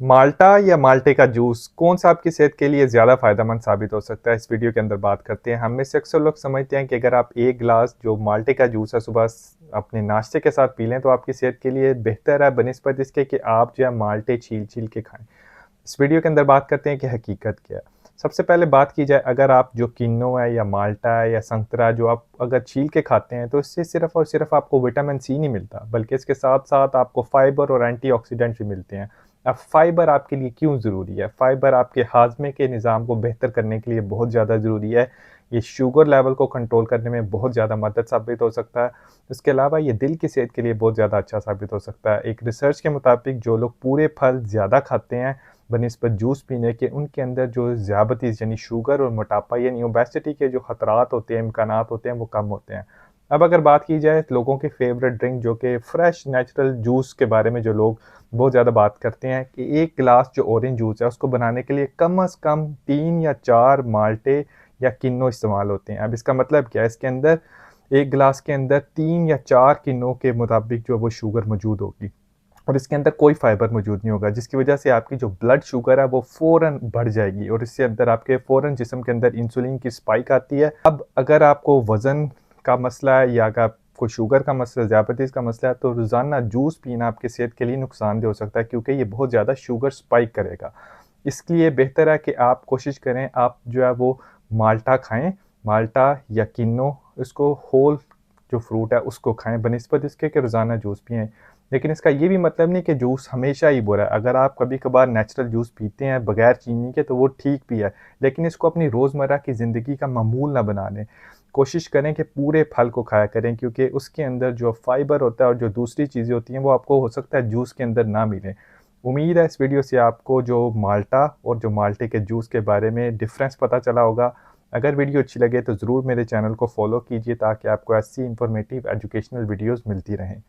माल्टा या माल्टे का जूस कौन सा आपकी सेहत के लिए ज़्यादा फ़ायदेमंद साबित हो सकता है? इस वीडियो के अंदर बात करते हैं। हम में से अक्सर लोग समझते हैं कि अगर आप 1 गिलास जो माल्टे का जूस है सुबह अपने नाश्ते के साथ पी लें तो आपकी सेहत के लिए बेहतर है बनिस्बत इसके कि आप जो है माल्टे छील-छील के खाएँ। इस वीडियो के अंदर बात करते हैं कि हकीकत क्या है। सबसे पहले बात की जाए, अगर आप जो किन्नो है या माल्टा है या संतरा जो आप अगर छील के खाते हैं तो इससे सिर्फ़ और सिर्फ़ आपको विटामिन सी नहीं मिलता, बल्कि इसके साथ-साथ आपको फाइबर और एंटीऑक्सीडेंट भी मिलते हैं। अब फाइबर आपके लिए क्यों ज़रूरी है? फाइबर आपके हाज़मे के निज़ाम को बेहतर करने के लिए बहुत ज़्यादा ज़रूरी है। ये शुगर लेवल को कंट्रोल करने में बहुत ज़्यादा मदद साबित हो सकता है। इसके अलावा ये दिल की सेहत के लिए बहुत ज़्यादा अच्छा साबित हो सकता है। एक रिसर्च के मुताबिक जो लोग पूरे फल ज़्यादा खाते हैं बनिस्बत जूस पीने के, उनके अंदर जो ज़ियाबतीस यानी शुगर और मोटापा यानी ओबेसिटी के जो खतरात होते हैं, इम्कानात होते हैं, वो कम होते हैं। अब अगर बात की जाए लोगों के फेवरेट ड्रिंक जो कि फ्रेश नेचुरल जूस के बारे में जो लोग बहुत ज़्यादा बात करते हैं कि 1 गिलास जो ऑरेंज जूस है उसको बनाने के लिए कम से कम 3 या 4 माल्टे या किन्नो इस्तेमाल होते हैं। अब इसका मतलब क्या है? इसके अंदर 1 गिलास के अंदर 3 या 4 किन्नो के मुताबिक जो है वो शुगर मौजूद होगी। और इसके अंदर कोई फाइबर मौजूद नहीं होगा, जिसकी वजह से आपकी जो ब्लड शुगर है वो फ़ौरन बढ़ जाएगी और इससे अंदर आपके फ़ौरन जिस्म के अंदर इंसुलिन की स्पाइक आती है। अब अगर आपको वज़न का मसला है या अगर आपको शुगर का मसला, ज़ियाबतीस का मसला है, तो रोज़ाना जूस पीना आपकी सेहत के लिए नुकसानदेह हो सकता है, क्योंकि ये बहुत ज़्यादा शुगर स्पाइक करेगा। इसलिए बेहतर है कि आप कोशिश करें, आप जो है वो माल्टा खाएँ, माल्टा या किन्नो, इसको होल जो फ्रूट है उसको खाएँ बनिस्बत इसके कि रोज़ाना जूस पिएँ। लेकिन इसका ये भी मतलब नहीं कि जूस हमेशा ही बुरा है। अगर आप कभी-कभार नेचुरल जूस पीते हैं बगैर चीनी के तो वो ठीक भी है। लेकिन इसको अपनी रोज़मर्रा की ज़िंदगी का मामूल ना बना लें। कोशिश करें कि पूरे फल को खाया करें, क्योंकि उसके अंदर जो फाइबर होता है और जो दूसरी चीज़ें होती हैं वो आपको हो सकता है जूस के अंदर ना मिलें। उम्मीद है इस वीडियो से आपको जो माल्टा और जो माल्टे के जूस के बारे में डिफ़रेंस पता चला होगा। अगर वीडियो अच्छी लगे तो ज़रूर मेरे चैनल को फ़ॉलो कीजिए ताकि आपको ऐसी इन्फॉर्मेटिव एजुकेशनल वीडियोज़ मिलती रहें।